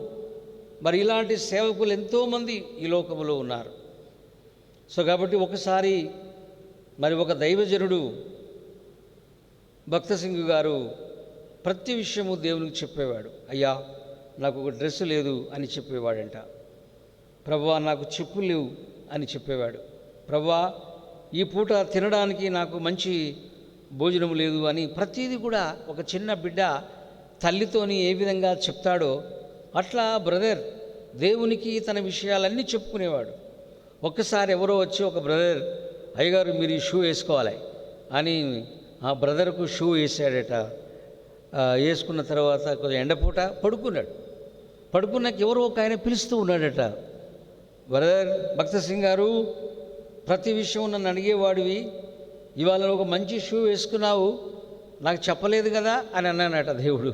మరి ఇలాంటి సేవకులు ఎంతోమంది ఈ లోకంలో ఉన్నారు. సో కాబట్టి ఒకసారి మరి ఒక దైవజనుడు భక్త సింగ్ గారు ప్రతి విషయము దేవునికి చెప్పేవాడు. అయ్యా, నాకు ఒక డ్రెస్సు లేదు అని చెప్పేవాడంట. ప్రభువా, నాకు చెప్పులు లేవు అని చెప్పేవాడు. ప్రభువా, ఈ పూట తినడానికి నాకు మంచి భోజనం లేదు అని ప్రతిదీ కూడా ఒక చిన్న బిడ్డ తల్లితోని ఏ విధంగా చెప్తాడో అట్లా బ్రదర్ దేవునికి తన విషయాలన్నీ చెప్పుకునేవాడు. ఒక్కసారి ఎవరో వచ్చి ఒక బ్రదర్, అయ్యగారు మీరు ఈ షూ వేసుకోవాలి అని ఆ బ్రదర్కు షూ వేసాడట. వేసుకున్న తర్వాత కొంచెం ఎండపూట పడుకున్నాక ఎవరో ఒక ఆయన పిలుస్తూ ఉన్నాడట. బ్రదర్ భక్త సింగ్ గారు, ప్రతి విషయం నన్ను అడిగేవాడివి, ఇవాళ ఒక మంచి షూ వేసుకున్నావు, నాకు చెప్పలేదు కదా అని అన్నానట దేవుడు.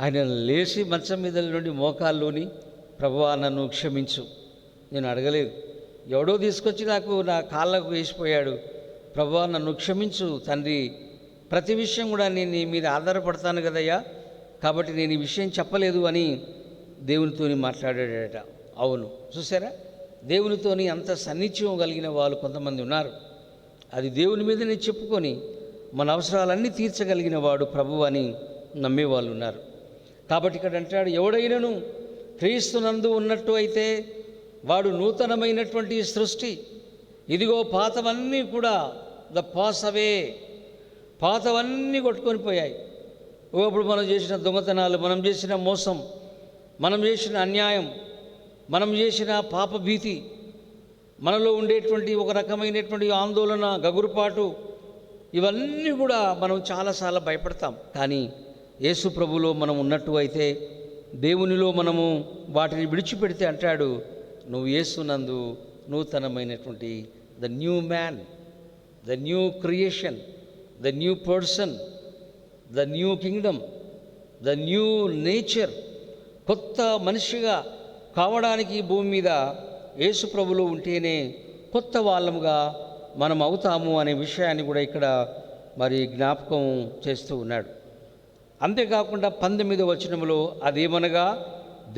ఆయన లేచి మంచం మీద నుండి మోకాల్లోని, ప్రభువా నన్ను క్షమించు, నేను అడగలేదు, ఎవడో తీసుకొచ్చి నాకు నా కాళ్ళకు వేసిపోయాడు, ప్రభువా నన్ను క్షమించు తండ్రి, ప్రతి విషయం కూడా నేను నీ మీద ఆధారపడతాను కదయ్యా, కాబట్టి నేను ఈ విషయం చెప్పలేదు అని దేవునితోని మాట్లాడాడట. అవును, చూసారా, దేవునితోని అంత సన్నిధ్యం కలిగిన వాళ్ళు కొంతమంది ఉన్నారు. అది దేవుని మీదనే చెప్పుకొని మన అవసరాలన్నీ తీర్చగలిగిన వాడు ప్రభువు అని నమ్మేవాళ్ళు ఉన్నారు. కాబట్టి ఇక్కడ అంటాడు, ఎవడైనను క్రీస్తునందు ఉన్నట్టు అయితే వాడు నూతనమైనటువంటి సృష్టి, ఇదిగో పాతవన్నీ కూడా పాతవన్నీ కొట్టుకొని పోయాయి. ఒకప్పుడు మనం చేసిన దొంగతనాలు, మనం చేసిన మోసం, మనం చేసిన అన్యాయం, మనం చేసిన పాపభీతి, మనలో ఉండేటువంటి ఒక రకమైనటువంటి ఆందోళన, గగురుపాటు, ఇవన్నీ కూడా మనం చాలాసార్లు భయపడతాం. కానీ యేసు ప్రభులో మనం ఉన్నట్టు అయితే, దేవునిలో మనము వాటిని విడిచిపెడితే అంటాడు, నువ్వు యేసునందు నూతనమైనటువంటి the new man, the new creation, the new person, the new Kingdom, the new nature, కొత్త మనిషిగా కావడానికి భూమి మీద యేసు ప్రభులో ఉంటేనే కొత్త వాళ్ళముగా మనం అవుతాము అనే విషయాన్ని కూడా ఇక్కడ మరి జ్ఞాపకం చేస్తూ ఉన్నాడు. అంతేకాకుండా 19వ వచనములో అదేమనగా,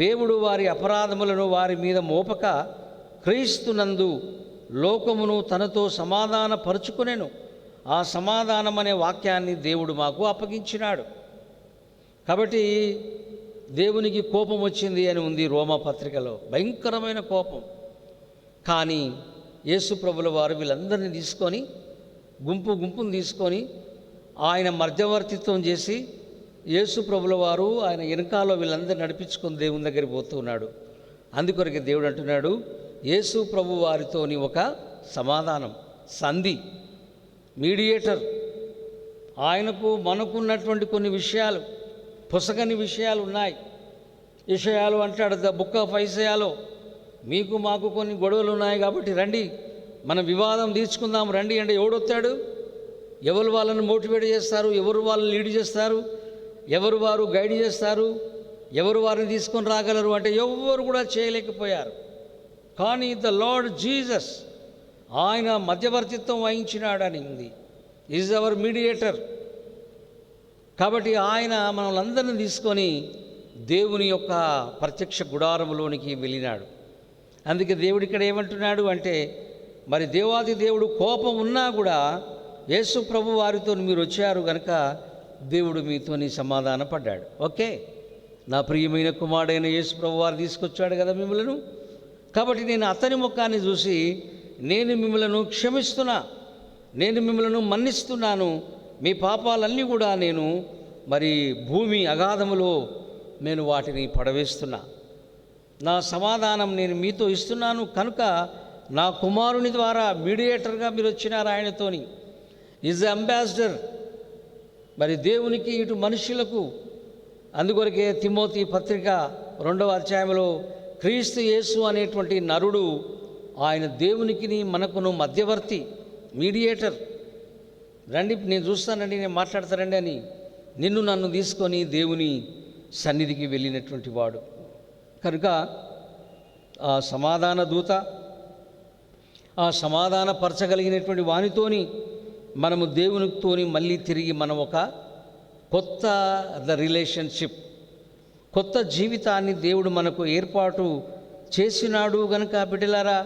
దేవుడు వారి అపరాధములను వారి మీద మోపక క్రీస్తునందు లోకమును తనతో సమాధానపరుచుకొనెను, ఆ సమాధానం అనే వాక్యాన్ని దేవుడు మాకు అప్పగించినాడు. కాబట్టి దేవునికి కోపం వచ్చింది అని ఉంది రోమా పత్రికలో, భయంకరమైన కోపం. కానీ యేసు ప్రభుల వారు వీళ్ళందరినీ తీసుకొని గుంపును తీసుకొని ఆయన మధ్యవర్తిత్వం చేసి యేసు ప్రభుల వారు ఆయన వెనకాలో వీళ్ళందరినీ నడిపించుకొని దేవుని దగ్గరికి పోతూ ఉన్నాడు. అందుకొరకు దేవుడు అంటున్నాడు, యేసు ప్రభు వారితోని ఒక సమాధానం, సంధి, మీడియేటర్. ఆయనకు మనకున్నటువంటి కొన్ని విషయాలు, పొసగని విషయాలు ఉన్నాయి. విషయాలు అంటాడు ద బుక్ ఆఫ్ ఐజయాలో, మీకు మాకు కొన్ని గొడవలు ఉన్నాయి కాబట్టి రండి మనం వివాదం తీర్చుకుందాం రండి అంటే ఎవడొస్తాడు? ఎవరు వాళ్ళని మోటివేట్ చేస్తారు? ఎవరు వాళ్ళని లీడ్ చేస్తారు? ఎవరు వారు గైడ్ చేస్తారు? ఎవరు వారిని తీసుకొని రాగలరు అంటే ఎవరు కూడా చేయలేకపోయారు. కానీ ద లార్డ్ జీసస్ ఆయన మధ్యవర్తిత్వం వహించినాడని ఉంది. Is our mediator. కాబట్టి ఆయన మనల్ని తీసుకొని దేవుని యొక్క ప్రత్యక్ష గుడారములోనికి వెళ్ళినాడు. అందుకే దేవుడు ఇక్కడ ఏమంటున్నాడు అంటే, మరి దేవాది దేవుడు కోపం ఉన్నా కూడా యేసు ప్రభు వారితో మీరు వచ్చారు కనుక దేవుడు మీతోని సమాధాన పడ్డాడు. ఓకే, నా ప్రియమైన కుమారుడైన యేసు ప్రభు వారు తీసుకొచ్చాడు కదా మిమ్మలను. కాబట్టి నేను అతని ముఖాన్ని చూసి నేను మిమ్మలను క్షమిస్తున్నా, నేను మిమ్మలను మన్నిస్తున్నాను, మీ పాపాలన్నీ కూడా నేను మరి భూమి అగాధములో నేను వాటిని పడవేస్తున్నా, నా సమాధానం నేను మీతో ఇస్తున్నాను కనుక నా కుమారుని ద్వారా మీడియేటర్గా మీరు వచ్చినారు ఆయనతోని. ఈజ్ అంబాసిడర్, మరి దేవునికి ఇటు మనుషులకు. అందుకొరకే తిమోతి పత్రిక 2వ అధ్యాయంలో క్రీస్తు యేసు అనేటువంటి నరుడు ఆయన దేవునికి మనకును మధ్యవర్తి, మీడియేటర్. రండి నేను చూస్తానండి, నేను మాట్లాడతానండి అని నిన్ను నన్ను తీసుకొని దేవుని సన్నిధికి వెళ్ళినటువంటి వాడు కనుక ఆ సమాధాన దూత, ఆ సమాధానపరచగలిగినటువంటి వానితోని మనము దేవునితోని మళ్ళీ తిరిగి మనం ఒక కొత్త రిలేషన్షిప్, కొత్త జీవితాన్ని దేవుడు మనకు ఏర్పాటు చేసినాడు గనుక బిడ్డలారా,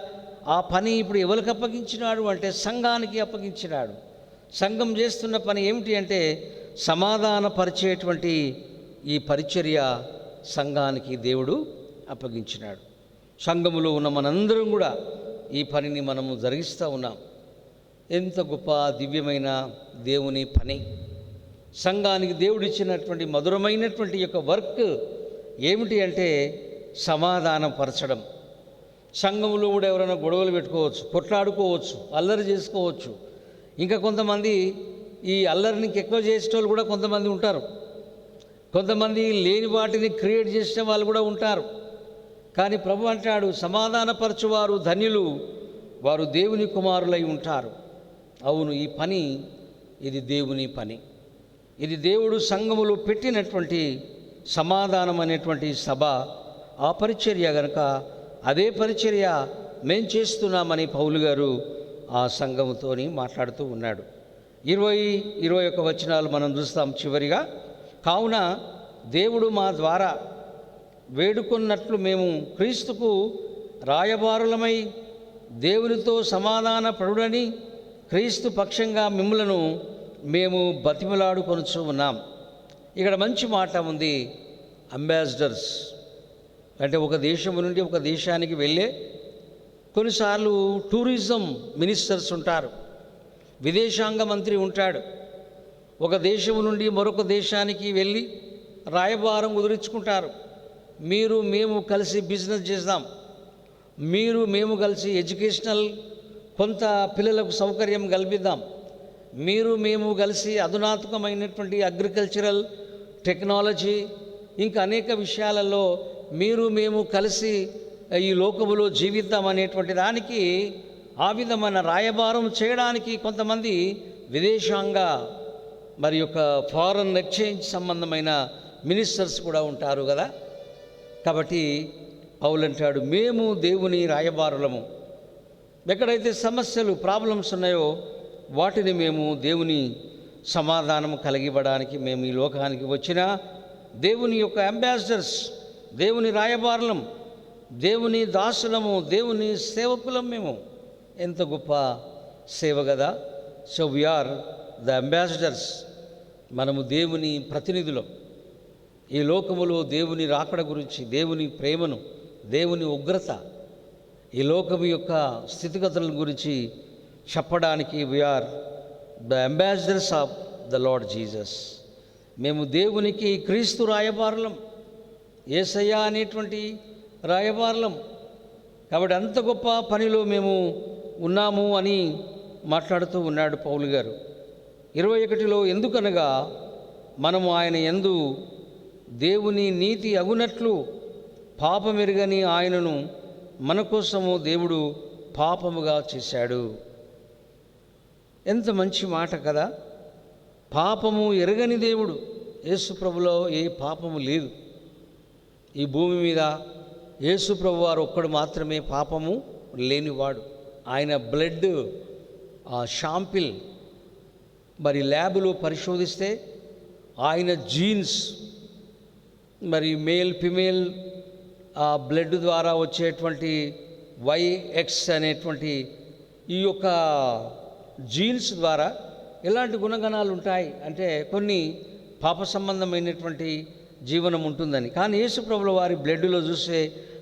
ఆ పని ఇప్పుడు ఎవరికి అప్పగించినాడు అంటే సంఘానికి అప్పగించినాడు. సంఘం చేస్తున్న పని ఏమిటి అంటే సమాధానపరిచేటువంటి ఈ పరిచర్య సంఘానికి దేవుడు అప్పగించినాడు. సంఘములో ఉన్న మనందరం కూడా ఈ పనిని మనము జరిగిస్తూ ఉన్నాం. ఎంత గొప్ప దివ్యమైన దేవుని పని! సంఘానికి దేవుడిచ్చినటువంటి మధురమైనటువంటి యొక్క వర్క్ ఏమిటి అంటే సమాధానపరచడం. సంఘంలో కూడా ఎవరైనా గొడవలు పెట్టుకోవచ్చు, కొట్లాడుకోవచ్చు, అల్లరి చేసుకోవచ్చు. ఇంకా కొంతమంది ఈ అల్లరిని ఎక్కువ చేసేటోళ్ళు కూడా కొంతమంది ఉంటారు. కొంతమంది లేని వాటిని క్రియేట్ చేసే వాళ్ళు కూడా ఉంటారు. కానీ ప్రభు అంటాడు, సమాధానపరచువారు ధన్యులు, వారు దేవుని కుమారులై ఉంటారు. అవును, ఈ పని ఇది దేవుని పని. ఇది దేవుడు సంఘములో పెట్టినటువంటి సమాధానం అనేటువంటి సభ, ఆ పరిచర్య గనక అదే పరిచర్య మేం చేస్తున్నామని పౌలు గారు ఆ సంఘముతోని మాట్లాడుతూ ఉన్నాడు. 20-21 వచనాలు మనం చూస్తాం చివరిగా. కావున దేవుడు మా ద్వారా వేడుకున్నట్లు మేము క్రీస్తుకు రాయబారులమై దేవునితో సమాధాన పడుడని క్రీస్తు పక్షంగా మిమ్ములను మేము బతిమలాడుకొనుచు ఉన్నాం. ఇక్కడ మంచి మాట ఉంది, అంబాసిడర్స్ అంటే ఒక దేశం నుండి ఒక దేశానికి వెళ్ళే కొన్నిసార్లు టూరిజం మినిస్టర్స్ ఉంటారు, విదేశాంగ మంత్రి ఉంటాడు. ఒక దేశం నుండి మరొక దేశానికి వెళ్ళి రాయబారం కుదుర్చుకుంటారు. మీరు మేము కలిసి బిజినెస్ చేద్దాం, మీరు మేము కలిసి ఎడ్యుకేషనల్ కొంత పిల్లలకు సౌకర్యం కల్పిద్దాం, మీరు మేము కలిసి అధునాతకమైనటువంటి అగ్రికల్చరల్ టెక్నాలజీ ఇంకా అనేక విషయాలలో మీరు మేము కలిసి ఈ లోకములో జీవిద్దాం అనేటువంటి దానికి ఆ విధమైన రాయబారం చేయడానికి కొంతమంది విదేశాంగ మరి యొక్క ఫారెన్ ఎక్స్చేంజ్ సంబంధమైన మినిస్టర్స్ కూడా ఉంటారు కదా. కాబట్టి పౌలు అంటాడు, మేము దేవుని రాయబారులము. ఎక్కడైతే సమస్యలు ప్రాబ్లమ్స్ ఉన్నాయో వాటిని మేము దేవుని సమాధానం కలిగివ్వడానికి మేము ఈ లోకానికి వచ్చిన దేవుని యొక్క అంబాసిడర్స్, దేవుని రాయబారులం, దేవుని దాసులము, దేవుని సేవకులం మేము. ఎంత గొప్ప సేవ కదా! So we are the ambassadors. మనము దేవుని ప్రతినిధులం. ఈ లోకములో దేవుని రాకడ గురించి, దేవుని ప్రేమను, దేవుని ఉగ్రత, ఈ లోకము యొక్క స్థితిగతుల గురించి చెప్పడానికి we are the ambassadors of the Lord Jesus. మేము దేవునికి క్రీస్తు రాయబారులం, యేసయ్య అనేటువంటి రాయబారులం. కాబట్టి అంత గొప్ప పనిలో మేము ఉన్నాము అని మాట్లాడుతూ ఉన్నాడు పౌలు గారు. 21లో ఎందుకనగా మనము ఆయన యందు దేవుని నీతి అగునట్లు పాపమెరుగని ఆయనను మన కోసము దేవుడు పాపముగా చేశాడు. ఎంత మంచి మాట కదా! పాపము ఎరగని దేవుడు. యేసు ప్రభులో ఏ పాపము లేదు. ఈ భూమి మీద యేసు ప్రభు వారు ఒక్కడు మాత్రమే పాపము లేనివాడు. ఆయన బ్లడ్ షాంపిల్ మరి ల్యాబులో పరిశోధిస్తే ఆయన జీన్స్ మరి మేల్ ఫిమేల్ బ్లడ్ ద్వారా వచ్చేటువంటి YX అనేటువంటి ఈ యొక్క జీన్స్ ద్వారా ఎలాంటి గుణగణాలు ఉంటాయి అంటే కొన్ని పాప సంబంధమైనటువంటి జీవనం ఉంటుందని. కానీ యేసు ప్రభుల వారి బ్లడ్లో చూస్తే,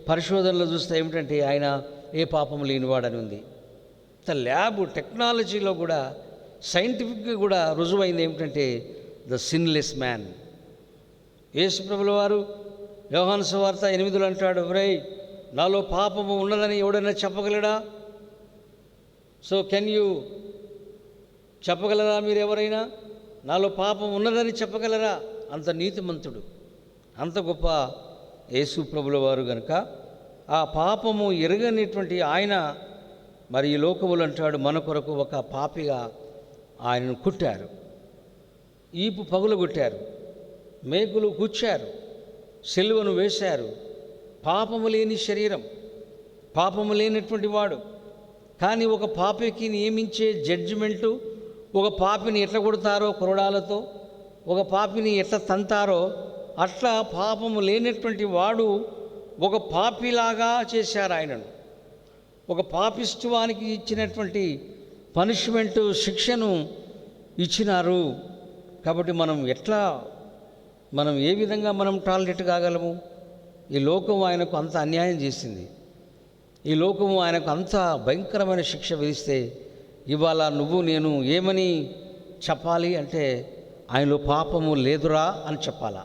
పరిశోధనలో చూస్తే ఏమిటంటే ఆయన ఏ పాపం లేనివాడని ఉంది. ల్యాబ్ టెక్నాలజీలో కూడా, సైంటిఫిక్గా కూడా రుజువైంది ఏమిటంటే ద సిన్లెస్ మ్యాన్. యేసు ప్రభుల వారు యోహాను సువార్త 8లో అంటాడు, ఒరేయ్ నాలో పాపము ఉన్నదని ఎవడైనా చెప్పగలడా? సో కెన్ యూ చెప్పగలరా? మీరు ఎవరైనా నాలో పాపం ఉన్నదని చెప్పగలరా? అంత నీతిమంతుడు, అంత గొప్ప యేసు ప్రభుల వారు గనుక ఆ పాపము ఎరగనిటువంటి ఆయన మరి ఈ లోకములు అంటాడు మన కొరకు ఒక పాపిగా ఆయనను కుట్టారు, ఈపు పగులగొట్టారు, మేకులు గుచ్చారు, సిలువను వేశారు. పాపము లేని శరీరం, పాపము లేనటువంటి వాడు. కానీ ఒక పాపికి నియమించే జడ్జిమెంటు, ఒక పాపిని ఎట్లా కొడతారో కొరడాలతో, ఒక పాపిని ఎట్లా తంతారో అట్లా పాపము లేనటువంటి వాడు ఒక పాపిలాగా చేశారు ఆయనను. ఒక పాపిష్టివానికి ఇచ్చినటువంటి పనిష్మెంటు, శిక్షను ఇచ్చినారు. కాబట్టి మనం ఏ విధంగా మనం టాలరేట్ కాగలము? ఈ లోకం ఆయనకు అంత అన్యాయం చేసింది. ఈ లోకము ఆయనకు అంత భయంకరమైన శిక్ష విధిస్తే ఇవాళ నువ్వు నేను ఏమని చెప్పాలి అంటే ఆయనలో పాపము లేదురా అని చెప్పాలా,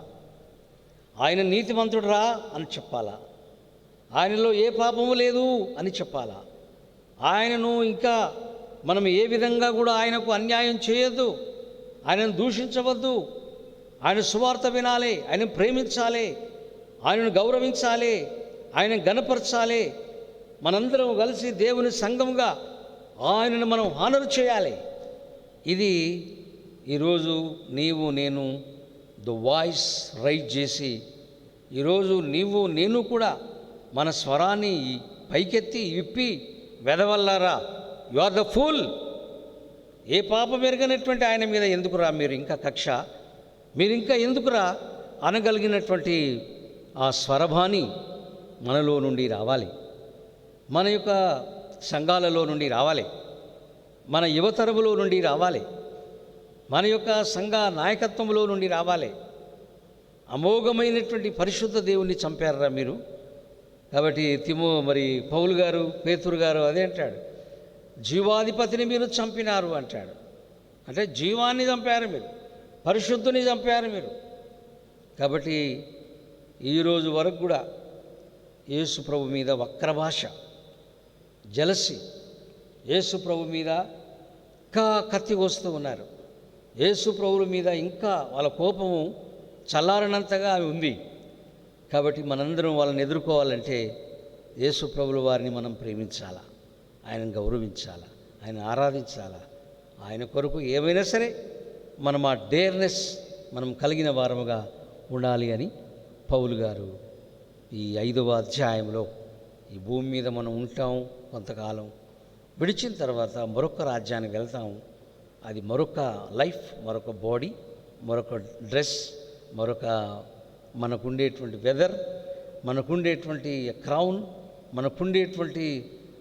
ఆయన నీతిమంతుడురా అని చెప్పాలా, ఆయనలో ఏ పాపము లేదు అని చెప్పాలా. ఆయనను ఇంకా మనం ఏ విధంగా కూడా ఆయనకు అన్యాయం చేయొద్దు, ఆయనను దూషించవద్దు. ఆయన సువార్త వినాలి, ఆయన ప్రేమించాలి, ఆయనను గౌరవించాలి, ఆయన గణపరచాలి. మనందరం కలిసి దేవుని సంఘముగా ఆయనను మనం హానర్ చేయాలి. ఇది ఈరోజు నీవు నేను ద వాయిస్ రైజ్ చేసి ఈరోజు నీవు నేను కూడా మన స్వరాన్ని పైకెత్తి విప్పి వెదవల్లారా, యు ఆర్ ద ఫూల్, ఏ పాపం ఎరగనటువంటి ఆయన మీద ఎందుకురా మీరు ఇంకా కక్ష, మీరు ఇంకా ఎందుకురా అనగలిగినటువంటి ఆ స్వరభాని మనలో నుండి రావాలి, మన యొక్క సంఘాలలో నుండి రావాలి, మన యువతరములో నుండి రావాలి, మన యొక్క సంఘ నాయకత్వంలో నుండి రావాలి. అమోఘమైనటువంటి పరిశుద్ధ దేవుణ్ణి చంపారా మీరు. కాబట్టి పౌలు గారు, పేతురు గారు అదే అంటాడు, జీవాధిపతిని మీరు చంపినారు అంటాడు. అంటే జీవాన్ని చంపారు మీరు, పరిశుద్ధుని చంపారు మీరు. కాబట్టి ఈరోజు వరకు కూడా యేసు ప్రభు మీద వక్ర భాష, జలసి, యేసు ప్రభు మీద ఇంకా కత్తి కోస్తూ ఉన్నారు. యేసు ప్రభుల మీద ఇంకా వాళ్ళ కోపము చల్లారనంతగా ఉంది. కాబట్టి మనందరం వాళ్ళని ఎదుర్కోవాలంటే యేసు ప్రభుల వారిని మనం ప్రేమించాలా, ఆయనను గౌరవించాలా, ఆయన ఆరాధించాలా. ఆయన కొరకు ఏమైనా సరే మనం ఆ డేర్నెస్ మనం కలిగిన వారముగా ఉండాలి అని పౌలు గారు ఈ 5వ అధ్యాయంలో, ఈ భూమి మీద మనం ఉంటాం కొంతకాలం, విడిచిన తర్వాత మరొక రాజ్యానికి వెళ్తాము. అది మరొక లైఫ్, మరొక బాడీ, మరొక డ్రెస్, మరొక మనకుండేటువంటి వెదర్, మనకుండేటువంటి క్రౌన్, మనకుండేటువంటి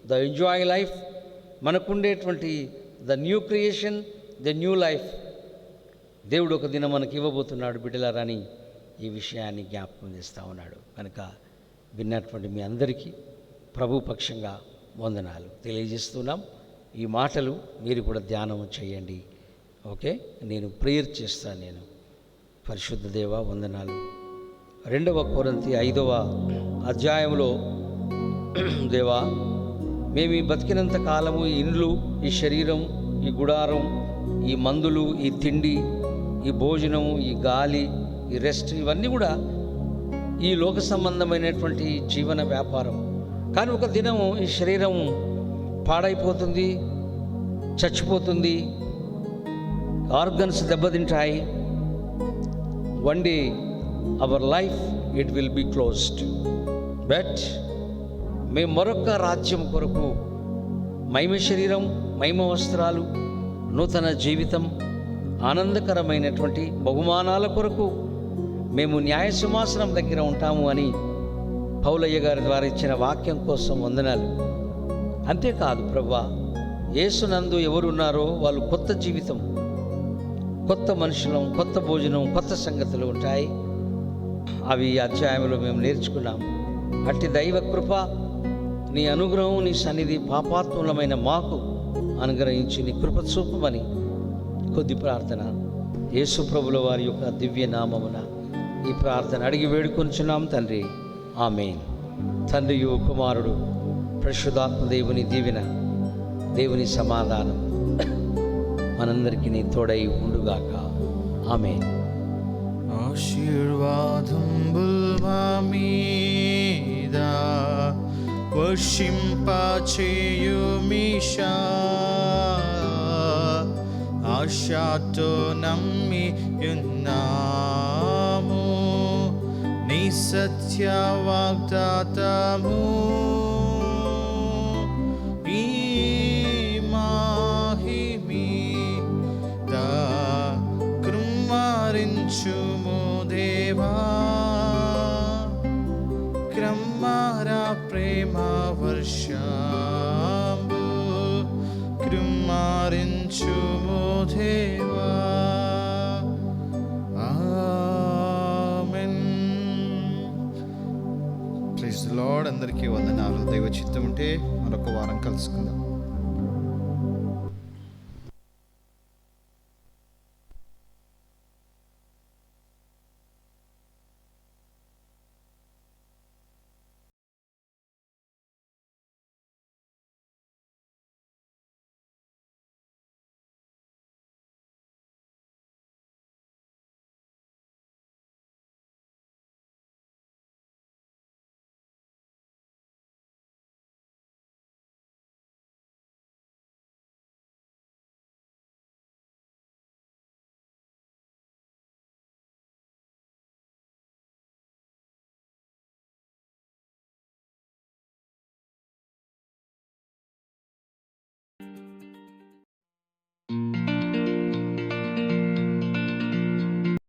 ద ఎంజాయ్ లైఫ్, మనకుండేటువంటి the new creation, the new life దేవుడు ఒక దినం మనకి ఇవ్వబోతున్నాడు బిడ్డలారని ఈ విషయాన్ని జ్ఞాపకం చేస్తూ ఉన్నాడు. కనుక విన్నటువంటి మీ అందరికీ ప్రభు పక్షంగా వందనాలు తెలియజేస్తున్నాం. ఈ మాటలు మీరు కూడా ధ్యానం చేయండి. ఓకే, నేను ప్రేయర్ చేస్తాను. పరిశుద్ధ దేవ వందనాలు. 2వ కొరింథీ 5వ అధ్యాయంలో దేవా, మేము ఈ బతికినంత కాలము ఈ ఇండ్లు, ఈ శరీరం, ఈ గుడారం, ఈ మందులు, ఈ తిండి, ఈ భోజనం, ఈ గాలి, ఈ రెస్ట్, ఇవన్నీ కూడా ఈ లోక సంబంధమైనటువంటి జీవన వ్యాపారం. కానీ ఒక దినము ఈ శరీరం పాడైపోతుంది, చచ్చిపోతుంది, ఆర్గన్స్ దెబ్బతింటాయి. One day our life it will be closed. But మేము మరొక రాజ్యం కొరకు మహిమ శరీరం, మహిమ వస్త్రాలు, నూతన జీవితం, ఆనందకరమైనటువంటి బహుమానాల కొరకు మేము న్యాయ సింహాసనం దగ్గర ఉంటాము అని పౌలయ్య గారి ద్వారా ఇచ్చిన వాక్యం కోసం వందనాలు. అంతేకాదు ప్రభువా, యేసునందు ఎవరున్నారో వాళ్ళు కొత్త జీవితం, కొత్త మనుషులం, కొత్త భోజనం, కొత్త సంగతులు ఉంటాయి. అవి ఈ అధ్యాయంలో మేము నేర్చుకున్నాం. అట్టి దైవ కృప, నీ అనుగ్రహం, నీ సన్నిధి పాపాత్ములమైన మాకు అనుగ్రహించి నీ కృప చూపమని కొద్ది ప్రార్థన యేసు ప్రభుల వారి యొక్క దివ్య నామమున ఈ ప్రార్థన అడిగి వేడుకొంచున్నాం తండ్రి. ఆమేన్. తండ్రియు కుమారుడు పరిశుద్ధాత్మ దేవుని దీవెన, దేవుని సమాధానం మనందరికీ నీ తోడై ఉండుగాక. ఆమేన్. ఆశీర్వాదంబుల్ మా మీద వర్షింపచేయుమిషా, ఆశతో నమ్మి ఉన్నాము నీ సత్య వాగ్దాతము. ఈ మాహిమీద కృమ్మరించుము దేవా, క్రమ్మరా ప్రేమ వర్షంబు కృమ్మరించుము దేవా. ఆమేన్. Praise the Lord. అందరికీ వందనాలు. దైవ చిత్తం ఉంటే మరొక వారం కలుసుకుందాం.